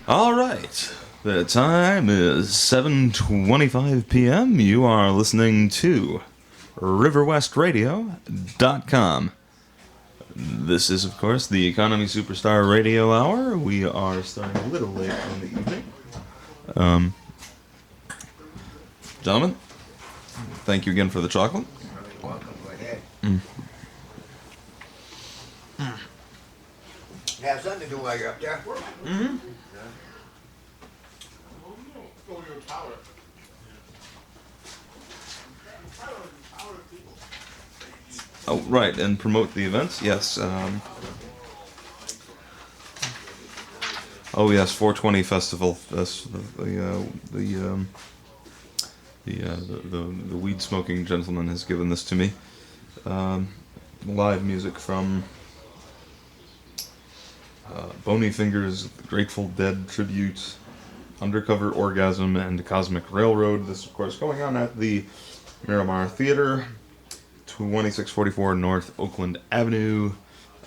All right. The time is 7:25 p.m. You are listening to riverwestradio.com. This is, of course, the Economy Superstar Radio Hour. We are starting a little late in the evening. Gentlemen, thank you again for the chocolate. You're welcome. Go ahead. Have something to do while you're up there. Mm-hmm. Oh, right, and promote the events. Yes. Oh, yes, 420 Festival. That's the weed smoking gentleman has given this to me. Live music from Bony Fingers, Grateful Dead tribute, Undercover Orgasm, and Cosmic Railroad. This, of course, going on at the Miramar Theater, 2644 North Oakland Avenue.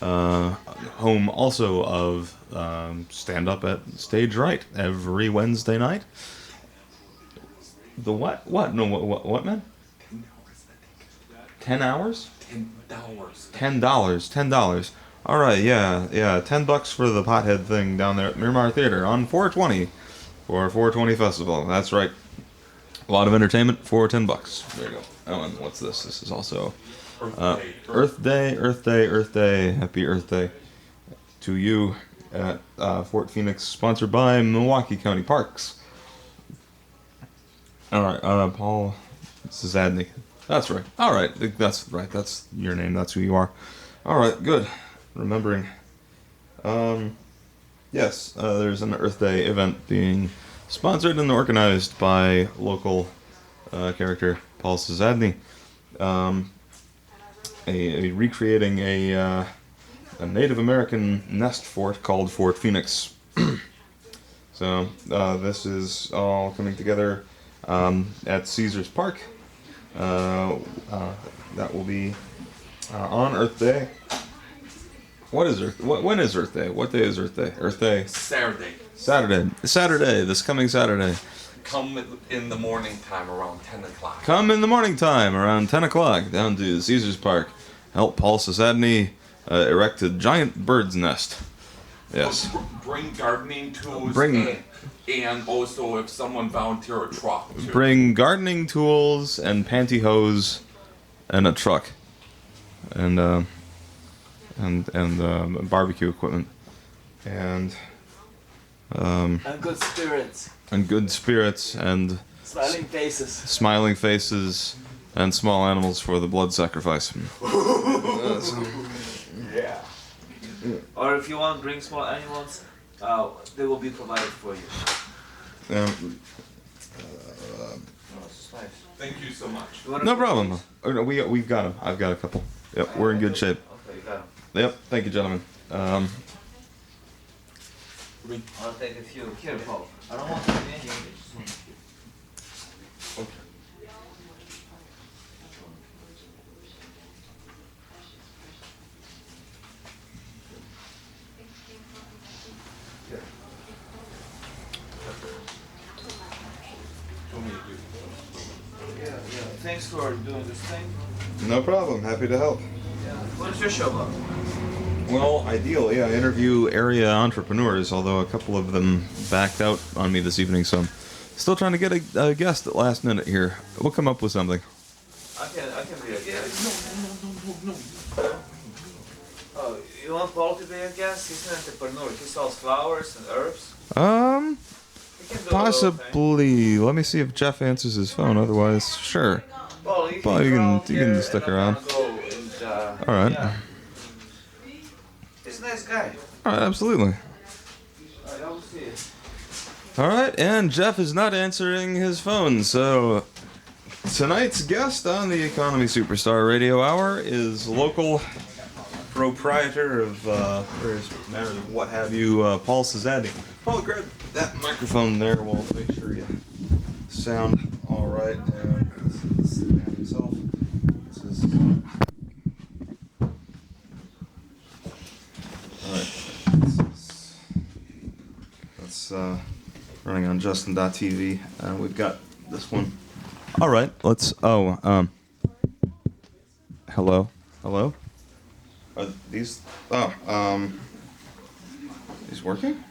Home also of Stand Up at Stage Right every Wednesday night. The what? What? No, what, man? 10 hours? $10. All right, yeah, $10 for the pothead thing down there at Miramar Theater on 420 for 420 Festival. That's right. A lot of entertainment for $10. There you go. Oh, and what's this? This is also Earth Day. Happy Earth Day to you at Fort Phoenix, sponsored by Milwaukee County Parks. All right, Paul Zadnik. That's right. All right, that's right. That's your name. That's who you are. All right, good. Remembering. Yes, there's an Earth Day event being sponsored and organized by local character Paul Zadnik. Recreating a Native American nest fort called Fort Phoenix. So this is all coming together at Caesars Park. That will be on Earth Day. What is Earth? When is Earth Day? What day is Earth Day? Earth Day. Saturday. Saturday. This coming Saturday. Come in the morning time around 10 o'clock. Come in the morning time around 10 o'clock down to Caesars Park. Help Paul Sasadny erect a giant bird's nest. Yes. Bring gardening tools. Bring. And also if someone volunteer a truck. Too. Bring gardening tools and pantyhose and a truck. And barbecue equipment. And good spirits. And good spirits and smiling faces and small animals for the blood sacrifice. Yeah. Or if you want to bring small animals, they will be provided for you. Thank you so much. No problem. Oh, no, we've got them. I've got a couple. Yep, we're in good shape. Okay, you got them. Yep, thank you, gentlemen. I'll take a few. Here, Paul. I don't want to be in here. Yeah. Thanks for doing this thing. No problem. Happy to help. Yeah. What is your show about? Well, ideally, I interview area entrepreneurs, although a couple of them backed out on me this evening, so I'm still trying to get a guest at last minute here. We'll come up with something. I can be a guest. No. Oh, you want Paul to be a guest? He's an entrepreneur. He sells flowers and herbs. He can do Possibly. Let me see if Jeff answers his phone. Otherwise, sure. Paul, you can stick around. All right. Yeah. He's a nice guy. All right, absolutely. I will see you. All right, and Jeff is not answering his phone, so tonight's guest on the Economy Superstar Radio Hour is local proprietor of various matters of what have you, Paul Sasadny. Paul, grab that microphone there. We'll make sure you sound all right. And this is the man himself. This is all right. Let's It's running on Justin.tv. We've got this one. All right, let's. Hello, hello. Are these? These working?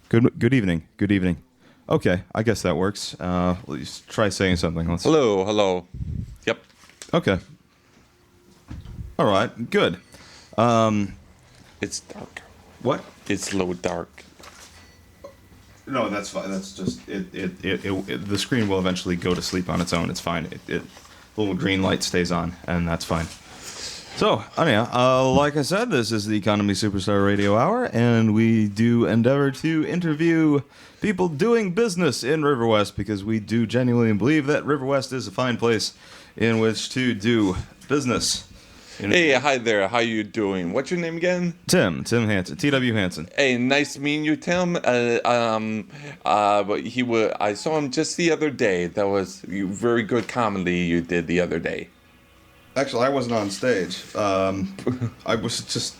Good evening. Good evening. Okay, I guess that works. Let's try saying something. Let's. Hello. Yep. Okay. All right. Good. It's dark. What? It's a little dark. No, that's fine. That's just it. The screen will eventually go to sleep on its own. It's fine. The little green light stays on, and that's fine. So, anyhow, like I said, this is the Economy Superstar Radio Hour, and we do endeavor to interview people doing business in Riverwest because we do genuinely believe that Riverwest is a fine place in which to do business. Hey, hi there. How you doing? What's your name again? Tim Hansen, T.W. Hansen. Hey, nice meeting you, Tim. I saw him just the other day. That was very good comedy you did the other day. Actually, I wasn't on stage. I was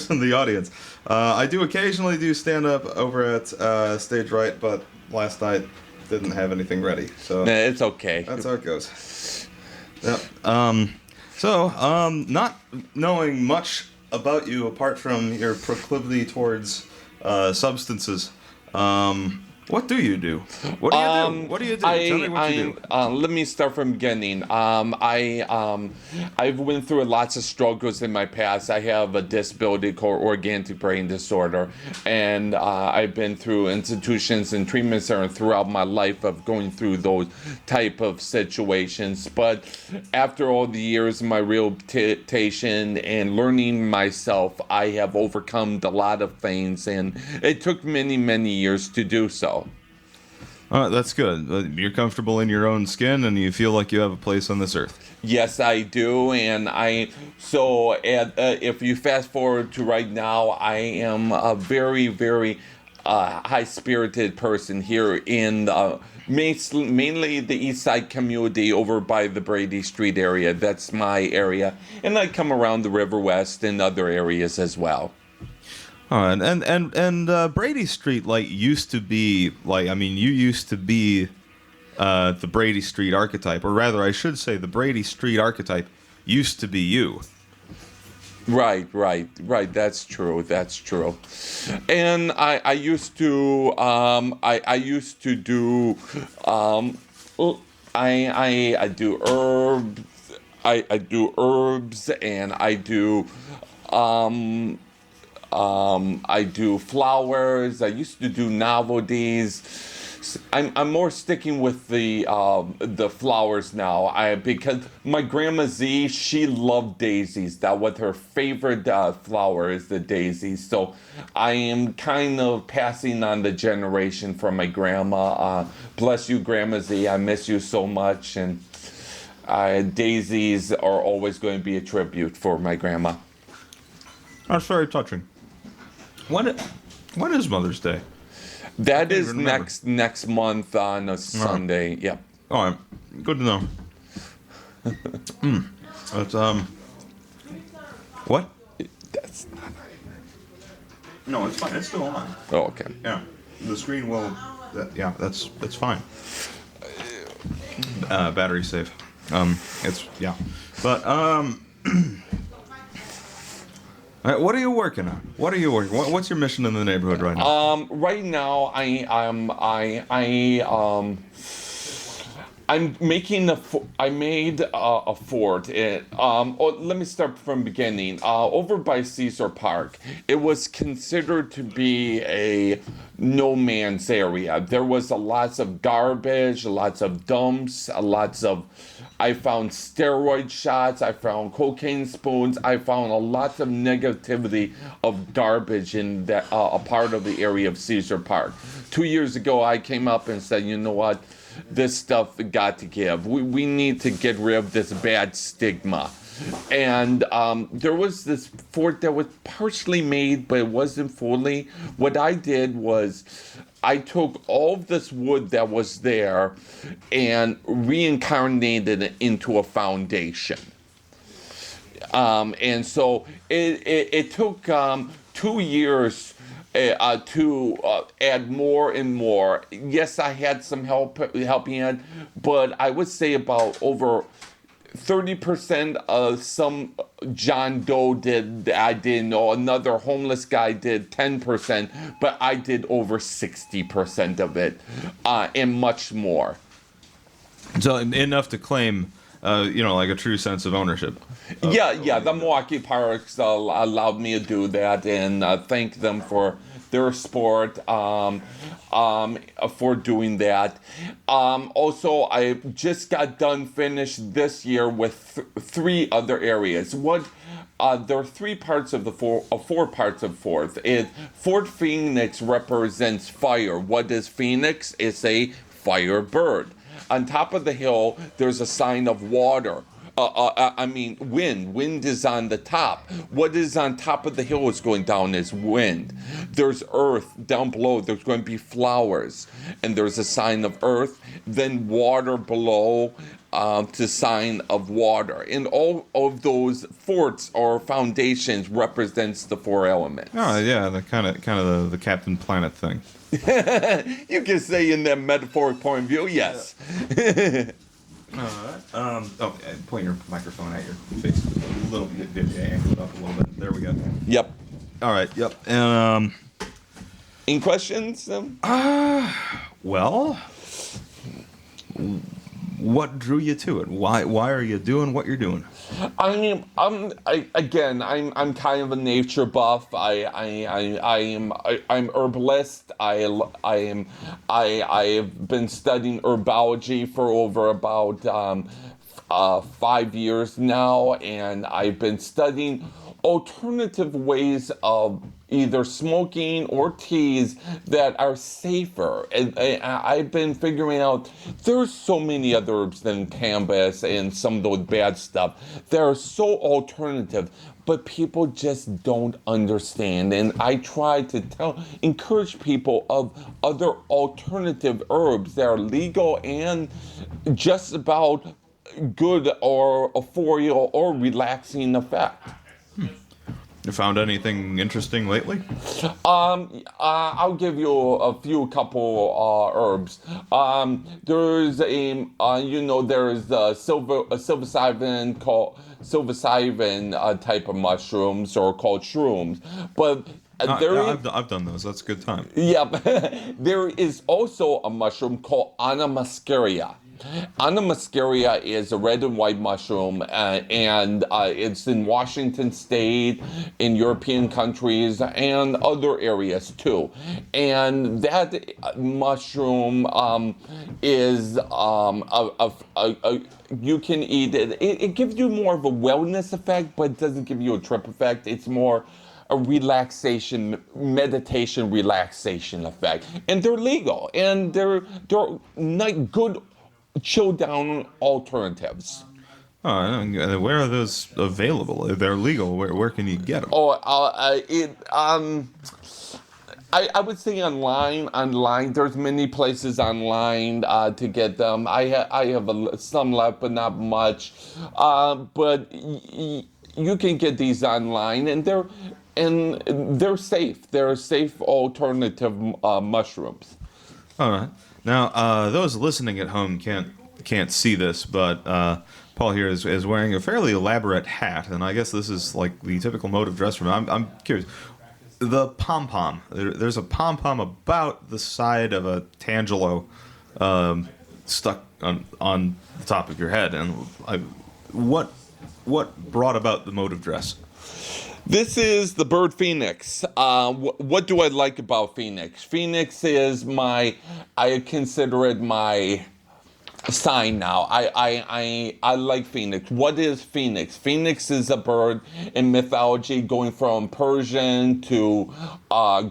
in the audience. I do occasionally do stand-up over at Stage Right, but last night didn't have anything ready. So Nah, it's okay. that's how it goes. Yep. Not knowing much about you apart from your proclivity towards substances, what do you do? What do you do? What do you do? Tell me what you do. Let me start from the beginning. I've went through lots of struggles in my past. I have a disability called organic brain disorder, and I've been through institutions and treatment centers throughout my life of going through those type of situations. But after all the years of my rehabilitation and learning myself, I have overcome a lot of things, and it took many, many years to do so. That's good. You're comfortable in your own skin, and you feel like you have a place on this earth. Yes, I do, and if you fast forward to right now, I am a very, very high-spirited person here in mainly the East Side community over by the Brady Street area. That's my area, and I come around the River West and other areas as well. All right, and Brady Street used to be you used to be the Brady Street archetype, or rather, I should say, the Brady Street archetype used to be you. Right. That's true. And I used to do I do herbs. I do herbs, and I do flowers. I used to do novelties. I'm more sticking with the flowers now. Because my grandma Z, she loved daisies. That was her favorite flower, is the daisies. So I am kind of passing on the generation from my grandma. Bless you, Grandma Z. I miss you so much, and daisies are always going to be a tribute for my grandma. That's very touching. When is Mother's Day? That is next month on a Sunday. Yep. All right. Good to know. That's what? That's not. No, it's fine. It's still on. Oh, okay. Yeah. The screen will. That's fine. Battery safe. It's yeah. But all right, what are you working on? What's your mission in the neighborhood right now? Right now, I'm making I made a fort. Let me start from the beginning. Over by Caesar Park, it was considered to be a no man's area. There was lots of garbage, lots of dumps, I found steroid shots, I found cocaine spoons, I found a lot of negativity of garbage in that a part of the area of Caesar Park. 2 years ago, I came up and said, you know what? This stuff got to give. We need to get rid of this bad stigma. And there was this fort that was partially made, but it wasn't fully. What I did was I took all of this wood that was there and reincarnated it into a foundation. And so it took 2 years to add more and more. Yes, I had some helping it, but I would say about over 30% of some John Doe did, I didn't know. Another homeless guy did 10%, but I did over 60% of it, and much more. So enough to claim, like a true sense of ownership. Yeah, the Milwaukee Parks allowed me to do that, and thank them for their support for doing that. Also, I just got done finished this year with 3 other areas. There are 3 parts of the 4 parts of Fort. Fort Phoenix represents fire. What is Phoenix? It's a fire bird. On top of the hill, there's a sign of water. Wind. Wind is on the top. What is on top of the hill is going down is wind. There's earth down below. There's going to be flowers. And there's a sign of earth. Then water below to sign of water. And all of those forts or foundations represents the 4 elements. Oh, yeah, the kind of the Captain Planet thing. You can say in that metaphoric point of view, yes. Point your microphone at your face a little bit. Angle it up a little bit. There we go. Yep. All right. Yep. And any questions? Well, what drew you to it? Why are you doing what you're doing? I'm kind of a nature buff. I'm herbalist. I've been studying herbology for over about 5 years now, and I've been studying alternative ways of either smoking or teas that are safer. And I've been figuring out there's so many other herbs than cannabis and some of those bad stuff. They're so alternative, but people just don't understand. And I try to encourage people of other alternative herbs that are legal and just about good or euphorial or relaxing effect. You found anything interesting lately? I'll give you a couple herbs. There's there's psilocybin called psilocybin type of mushrooms or called shrooms, but I've done those. That's a good time. Yeah, there is also a mushroom called Anamascaria. Anamascaria is a red and white mushroom, and it's in Washington State, in European countries, and other areas too. And that mushroom is you can eat it. It gives you more of a wellness effect, but it doesn't give you a trip effect. It's more a meditation relaxation effect. And they're legal, and they're not good chill down alternatives. Oh, where are those available? If they're legal, where can you get them? I would say online. There's many places online to get them. I have some left, but not much. But you can get these online, and they're safe. They're safe alternative mushrooms. All right. Now, those listening at home can't see this, but Paul here is wearing a fairly elaborate hat, and I guess this is like the typical mode of dress for him. I'm curious. The pom-pom. There's a pom-pom about the side of a tangelo stuck on the top of your head, and what brought about the mode of dress? This is the bird Phoenix. What do I like about Phoenix? Phoenix is I consider it my sign now. I like Phoenix. What is Phoenix? Phoenix is a bird in mythology going from Persian to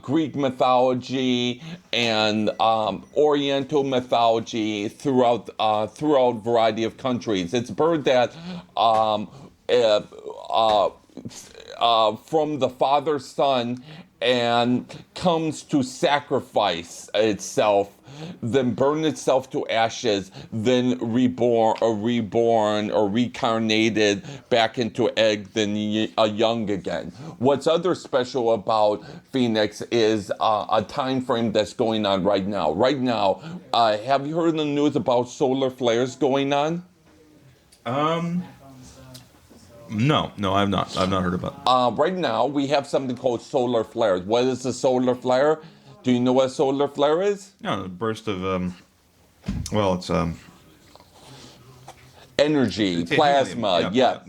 Greek mythology and Oriental mythology throughout a variety of countries. It's a bird that from the father, son, and comes to sacrifice itself, then burn itself to ashes, then reborn or reincarnated back into egg, then a young again. What's other special about Phoenix is a time frame that's going on right now. Right now, have you heard in the news about solar flares going on? No, I've not. I've not heard about it. Right now, we have something called solar flares. What is a solar flare? Do you know what a solar flare is? Yeah, a burst of well, it's Energy, plasma, yeah,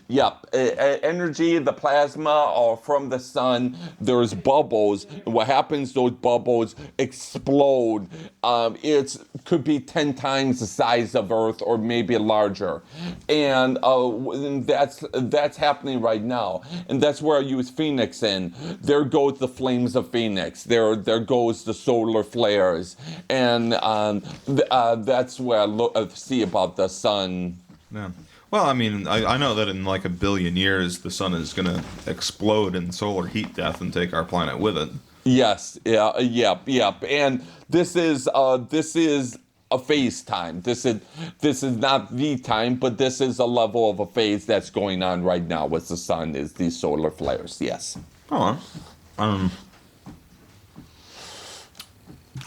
yep. Energy, the plasma, or from the sun, there's bubbles. And what happens, those bubbles explode. It could be 10 times the size of Earth or maybe larger. And that's happening right now. And that's where I use Phoenix in. There goes the flames of Phoenix. There goes the solar flares. And that's where I see about the sun. Yeah. Well, I mean, I know that in like a billion years, the sun is going to explode in solar heat death and take our planet with it. Yes. Yeah. Yep. And this is a phase time. This is not the time, but this is a level of a phase that's going on right now with the sun. Is these solar flares? Yes. Oh.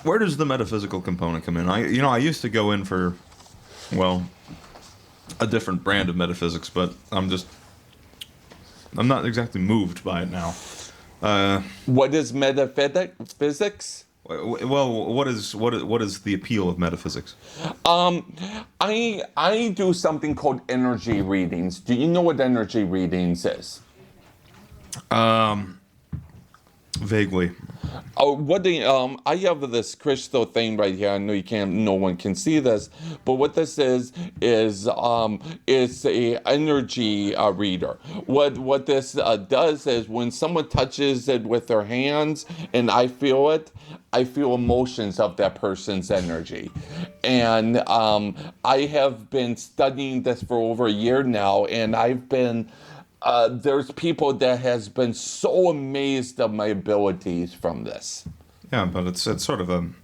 Where does the metaphysical component come in? I used to go in for, well, a different brand of metaphysics, but I'm not exactly moved by it now. What is metaphysics? Well, what is the appeal of metaphysics? I do something called energy readings. Do you know what energy readings is? Vaguely. I have this crystal thing right here. I know no one can see this, but what this is it's a energy reader. What this does is when someone touches it with their hands and I feel it, I feel emotions of that person's energy. And I have been studying this for over a year now, and I've been there's people that has been so amazed of my abilities from this. Yeah, but it's sort of it's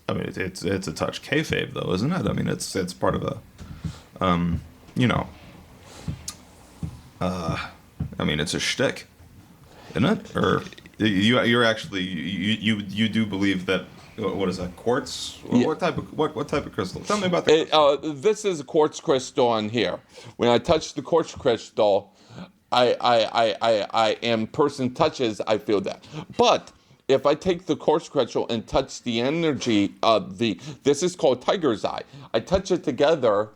a touch kayfabe though, isn't it? I mean, it's part of a, it's a shtick, isn't it? Or you're actually you do believe that. What is that? Quartz? Yeah. What type of crystal? Tell me about that. This is a quartz crystal on here. When I touch the quartz crystal, person touches, I feel that. But if I take the quartz crystal and touch the energy of this is called tiger's eye. I touch it together.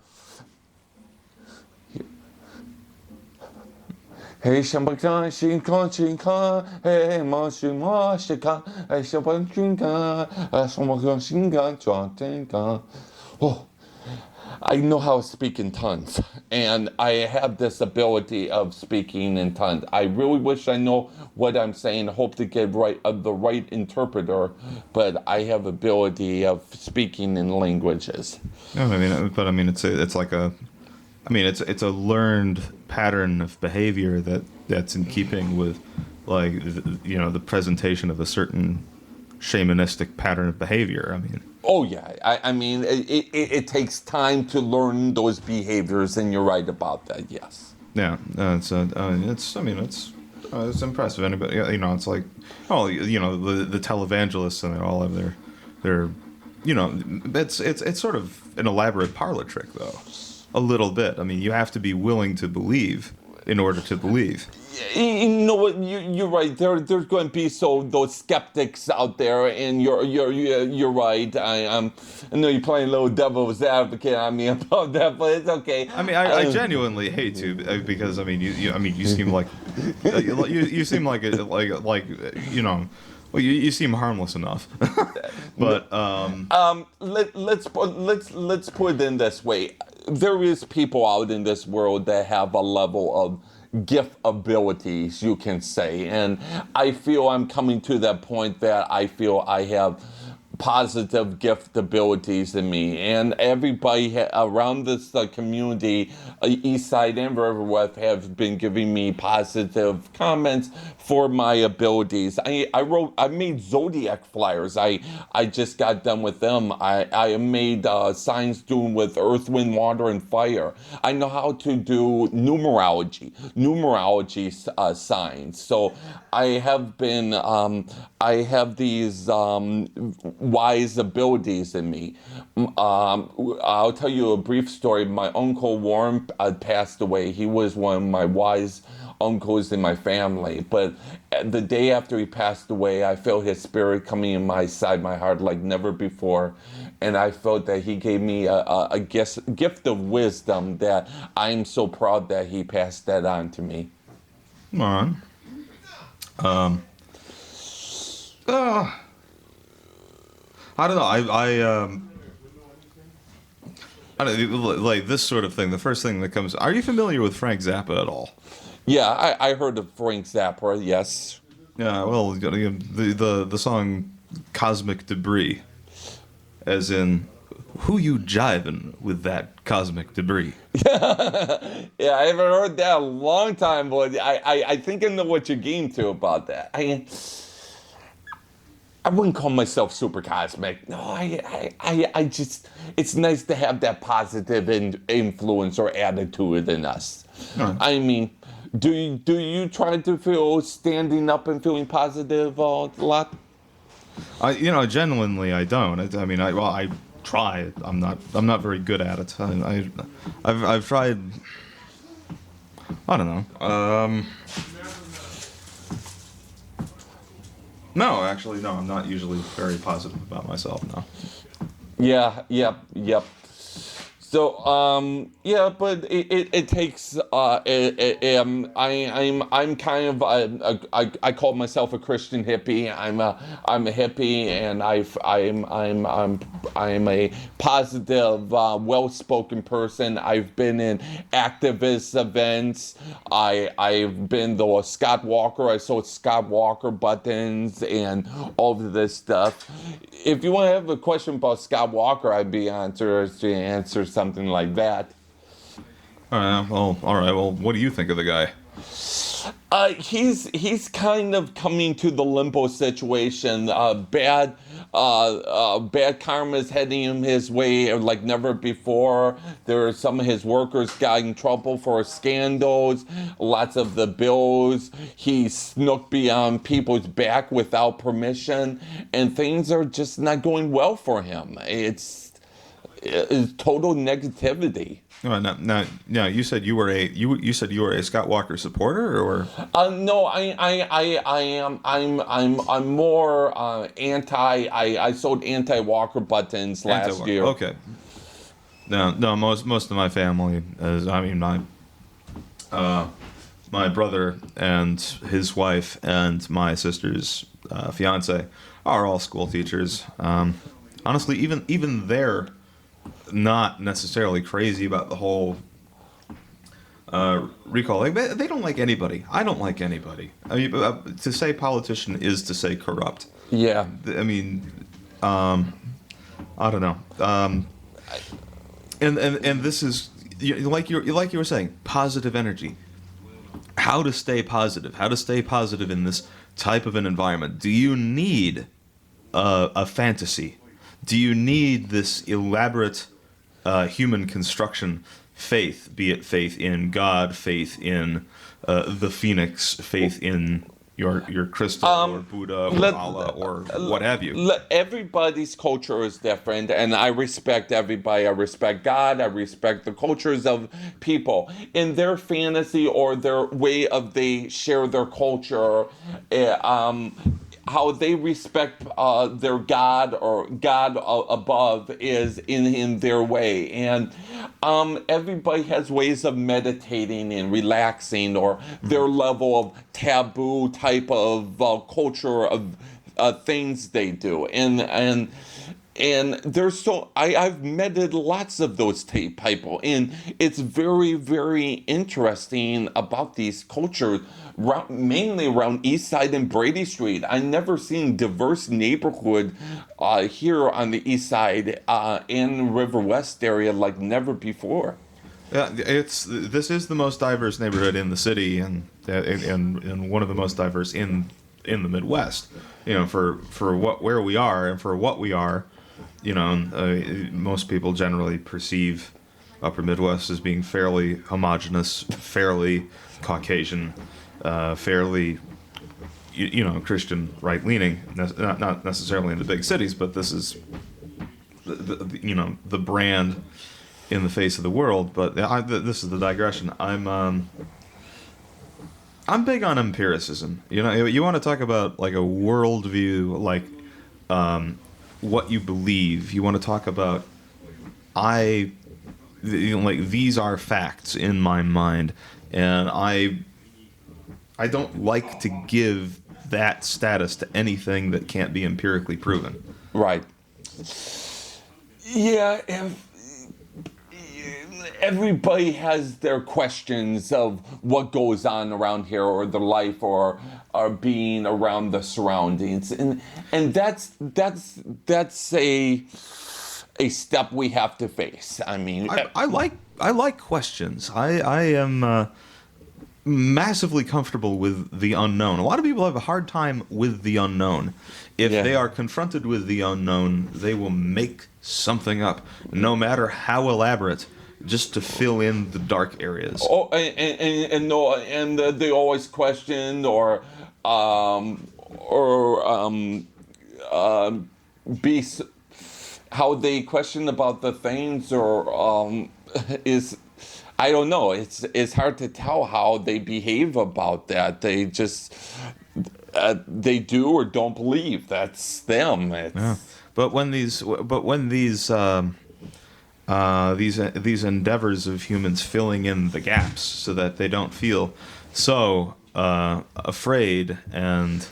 Hey, Shambaka, Shinka, hey, Mashima, Shika, hey, Shabanka, Shamaka, Shinka, Oh, I know how to speak in tongues, and I have this ability of speaking in tongues. I really wish I know what I'm saying. I hope to get the right interpreter, but I have ability of speaking in languages. No, it's a learned pattern of behavior that's in keeping with, like, the presentation of a certain shamanistic pattern of behavior. I mean. Oh yeah, it takes time to learn those behaviors, and you're right about that. Yes. Yeah, it's impressive. Anybody, it's like, the televangelists, and they all have their, it's sort of an elaborate parlor trick though. A little bit. I mean, you have to be willing to believe in order to believe. You know what? You're right. There's going to be those skeptics out there, and you're right. I know you're playing a little devil's advocate on me about that, but it's okay. I mean, I genuinely hate to, because you seem like you seem like you seem harmless enough. But let's put it in this way. There is people out in this world that have a level of gift abilities, you can say, and I feel I'm coming to that point that I feel I have positive gift abilities in me, and everybody around this community, East Side and Riverwest, have been giving me positive comments for my abilities. I made zodiac flyers. I just got done with them. I made signs doing with earth, wind, water, and fire. I know how to do numerology signs. So I have been I have these wise abilities in me. I'll tell you a brief story. My uncle Warren passed away. He was one of my wise uncles in my family. But the day after he passed away, I felt his spirit coming inside my heart like never before. And I felt that he gave me a gift of wisdom that I'm so proud that he passed that on to me. Come on. I don't know. I don't like this sort of thing. The first thing that comes. Are you familiar with Frank Zappa at all? Yeah, I heard of Frank Zappa. Yes. Yeah. Well, the song "Cosmic Debris," as in, who you jiving with that cosmic debris? Yeah, I haven't heard that in a long time, but I think I know what you're getting to about that. I wouldn't call myself super cosmic. No, I just, it's nice to have that positive influence or attitude in us. Right. I mean, do you try to feel standing up and feeling positive a lot? Genuinely, I don't. I try. I'm not very good at it. I've tried. I don't know. No, actually, no. I'm not usually very positive about myself. No. Yeah. Yep. So yeah, but it takes I'm kind of I call myself a Christian hippie. I'm a hippie, and I'm a positive, well-spoken person. I've been in activist events. I've been the Scott Walker. I sold Scott Walker buttons and all of this stuff. If you want to have a question about Scott Walker, I'd be interested to answer something like that. All right. Well, what do you think of the guy? He's kind of coming to the limbo situation. Bad karma is heading him his way like never before. Some of his workers got in trouble for scandals. Lots of the bills he snook beyond people's back without permission, and things are just not going well for him. It's total negativity. Now, you said you were a Scott Walker supporter, or? No, I'm more anti. I sold anti-Walker buttons last year. Okay. No. Most of my family is. My brother and his wife and my sister's fiance are all school teachers. Honestly, even they're not necessarily crazy about the whole recall. Like, they don't like anybody. I don't like anybody. I mean, to say politician is to say corrupt. Yeah. I mean, I don't know. And this is like you were saying, positive energy. How to stay positive? How to stay positive in this type of an environment? Do you need a fantasy? Do you need this elaborate human construction faith, be it faith in God, faith in the phoenix, faith in your crystal or Buddha or Allah or what have you? Everybody's culture is different, and I respect everybody. I respect God. I respect the cultures of people in their fantasy or their way of they share their culture. How they respect their God or God above is in their way. And everybody has ways of meditating and relaxing or their level of taboo type of culture of things they do. And And I've met lots of those people, and it's very, very interesting about these cultures, mainly around East Side and Brady Street. I never seen diverse neighborhood here on the East Side and River West area like never before. Yeah, this is the most diverse neighborhood in the city, and one of the most diverse in the Midwest. You know, for where we are and for what we are. You know, most people generally perceive Upper Midwest as being fairly homogenous, fairly Caucasian, fairly, Christian right-leaning. Not necessarily in the big cities, but this is, the brand in the face of the world. But this is the digression. I'm big on empiricism. You know, you want to talk about like a worldview, like. What you believe. You want to talk about these are facts in my mind, and I don't like to give that status to anything that can't be empirically proven. Right. Yeah, everybody has their questions of what goes on around here, or their life, or being around the surroundings, and that's a step we have to face. I mean, I like questions. I am massively comfortable with the unknown. A lot of people have a hard time with the unknown. If they are confronted with the unknown, they will make something up, no matter how elaborate, just to fill in the dark areas. Oh, and they always question be how they question about the things, or is, I don't know. It's hard to tell how they behave about that. They just they do or don't believe. That's them. Yeah. But when these endeavors of humans filling in the gaps so that they don't feel so afraid and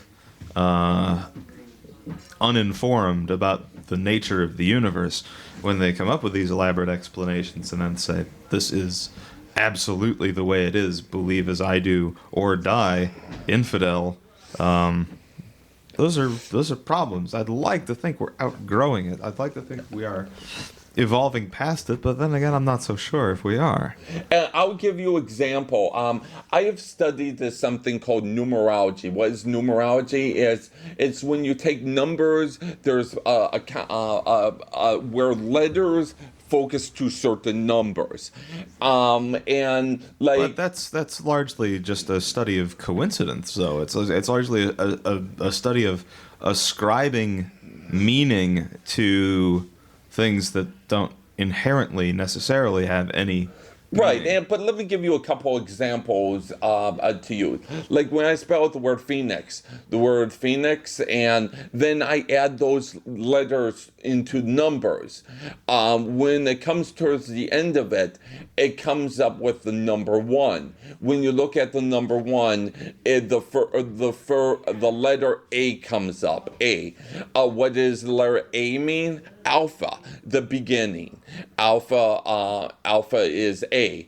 uninformed about the nature of the universe, when they come up with these elaborate explanations and then say, this is absolutely the way it is, believe as I do or die, infidel, those are problems. I'd like to think we're outgrowing it. I'd like to think we are evolving past it, but then again, I'm not so sure if we are. And I'll give you an example. I have studied something called numerology. What is numerology? It's when you take numbers. There's where letters focus to certain numbers, and like. But that's largely just a study of coincidence, though. It's largely a study of ascribing meaning to things that don't inherently necessarily have any Right, but let me give you a couple examples to use. Like when I spell out the word phoenix, and then I add those letters into numbers. When it comes towards the end of it, it comes up with the number 1. When you look at the number 1, the letter A comes up. A. What does the letter A mean? Alpha, the beginning. Alpha is A.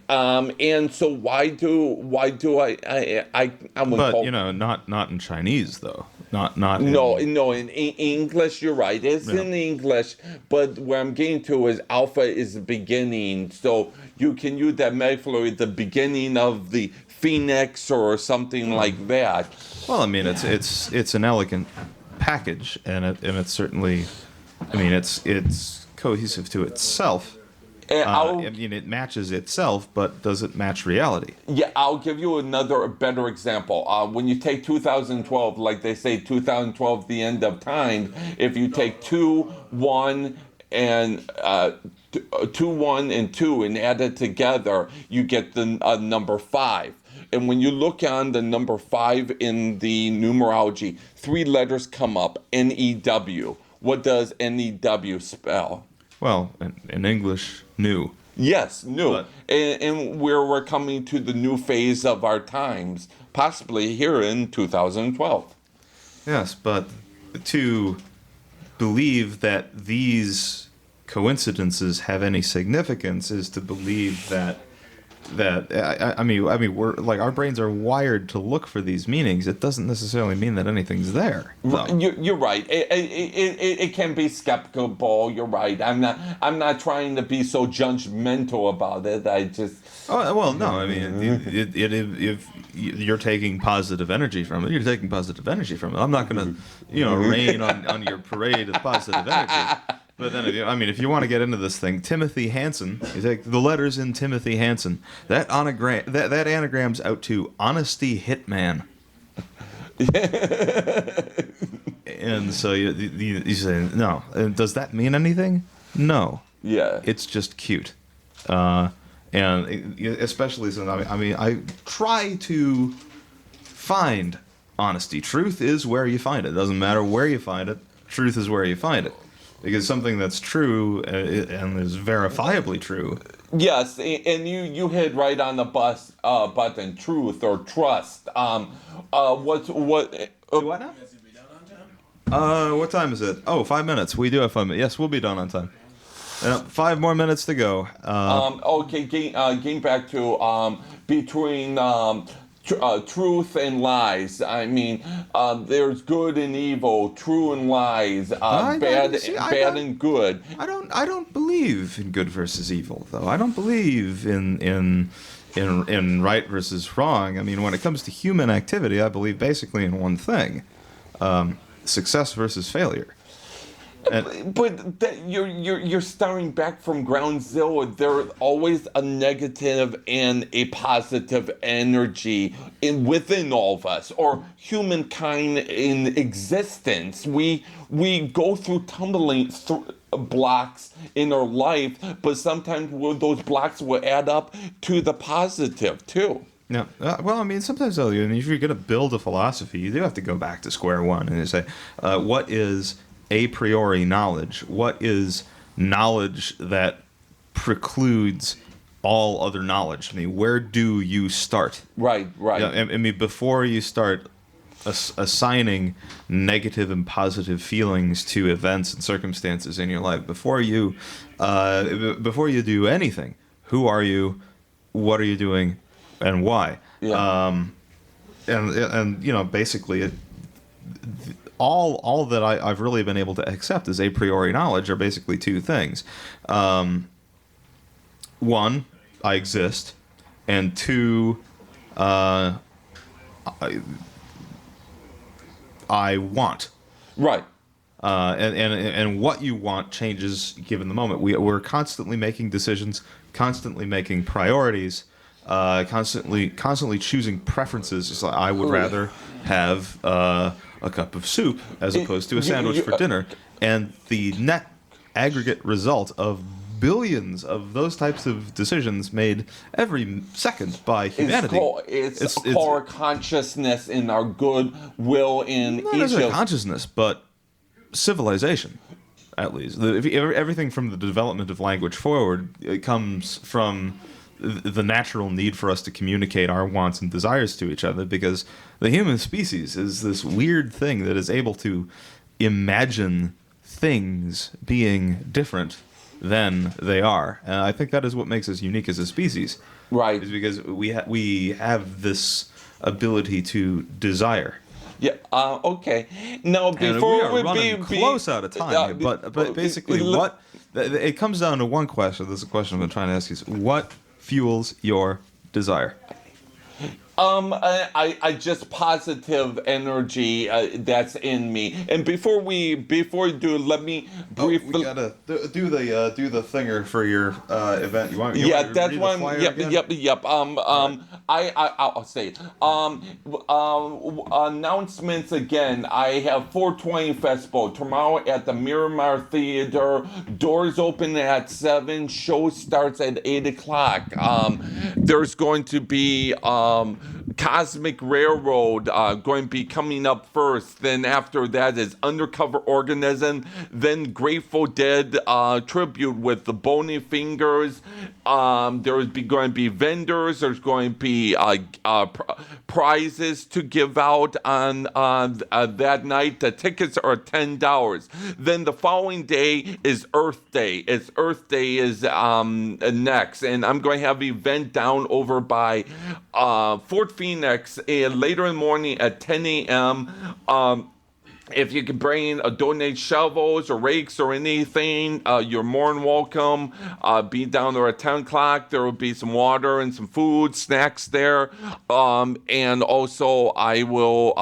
And so why do I But not in Chinese though. Not No, in English you're right. It's in English, but where I'm getting to is alpha is the beginning. So you can use that metaphor at the beginning of the phoenix or something like that. Well, I mean, it's an elegant package, and it's certainly, I mean, it's cohesive to itself. I mean, it matches itself, but does it match reality? Yeah, I'll give you a better example. When you take 2012, like they say, 2012, the end of time. If you take 2, 1, and 2, 1, and 2, and add it together, you get the number 5. And when you look on the number 5 in the numerology, 3 letters come up, N-E-W. What does N-E-W spell? Well, in English, new. Yes, new. And where we're coming to the new phase of our times, possibly here in 2012. Yes, but to believe that these coincidences have any significance is to believe that I mean, we're like our brains are wired to look for these meanings. It doesn't necessarily mean that anything's there. You're right. It can be skeptical. You're right. I'm not trying to be so judgmental about it. I just. Oh well, no. I mean, if you're taking positive energy from it, you're taking positive energy from it. I'm not going to, rain on your parade of positive energy. But then, if you want to get into this thing, Timothy Hansen, you take the letters in Timothy Hansen. That anagram's out to honesty hitman. And so you say no. Does that mean anything? No. Yeah. It's just cute. And especially since I try to find honesty. Truth is where you find it. It doesn't matter where you find it. Truth is where you find it. Because something that's true and is verifiably true. Yes, and you hit right on the button. Truth or trust. What? What now? What time is it? Oh, 5 minutes. We do have 5 minutes. Yes, we'll be done on time. 5 more minutes to go. Okay, getting back to between truth and lies. I mean, there's good and evil, true and lies, bad and good. I don't believe in good versus evil, though. I don't believe in right versus wrong. I mean, when it comes to human activity, I believe basically in one thing: success versus failure. But you're starting back from ground zero. There's always a negative and a positive energy within all of us, or humankind in existence. We go through tumbling blocks in our life, but sometimes those blocks will add up to the positive too. Yeah. Well, I mean, sometimes though, if you're going to build a philosophy, you do have to go back to square one and say, what is a priori knowledge? What is knowledge that precludes all other knowledge? I mean, where do you start? Right. Yeah, I mean, before you start assigning negative and positive feelings to events and circumstances in your life, before you do anything, who are you? What are you doing? And why? Yeah. And basically all that I've really been able to accept as a priori knowledge are basically two things. One, I exist, and two, I want. Right. And what you want changes given the moment. We're constantly making decisions, constantly making priorities, constantly choosing preferences. Just like I would rather have a cup of soup as opposed to a sandwich for dinner. And the net aggregate result of billions of those types of decisions made every second by humanity. It's core consciousness in our goodwill in not each of consciousness, but civilization, at least. Everything from the development of language forward, it comes from the natural need for us to communicate our wants and desires to each other, because the human species is this weird thing that is able to imagine things being different than they are. And I think that is what makes us unique as a species. Right. Is because we have this ability to desire. Yeah. Okay. Now, before we are running close out of time, but basically, what it comes down to one question. This is a question I've been trying to ask you: what fuels your desire? I just positive energy that's in me. And before we do, let me briefly. We gotta do the thinger for your event. You want that's read one. the flyer again? Yep. I'll say it. Announcements again. I have 420 Festival tomorrow at the Miramar Theater. Doors open at 7. Show starts at 8 o'clock. There's going to be Cosmic Railroad going to be coming up first. Then after that is Undercover Organism. Then Grateful Dead tribute with the Bony Fingers. There's going to be vendors. There's going to be prizes to give out on that night. The tickets are $10. Then the following day is Earth Day. Earth Day is next, and I'm going to have an event down over by Fort Phoenix later in the morning at 10 a.m. If you can bring donate shovels or rakes or anything, you're more than welcome. Be down there at 10 o'clock. There will be some water and some food, snacks there. And also I will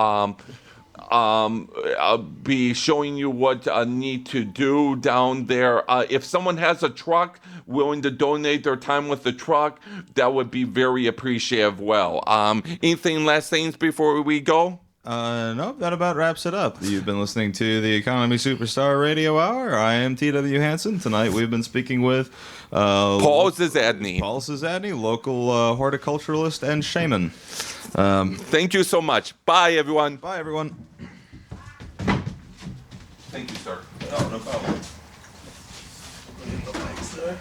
I'll be showing you what I need to do down there. If someone has a truck willing to donate their time with the truck, that would be very appreciative. Well, anything last things before we go? Nope, that about wraps it up. You've been listening to the Economy Superstar Radio Hour. I am T.W. Hansen. Tonight we've been speaking with Paul Zizadny. Paul Zizadny, local horticulturalist and shaman. Thank you so much. Bye, everyone. Bye, everyone. Thank you, sir. Oh, no problem. Thanks, sir.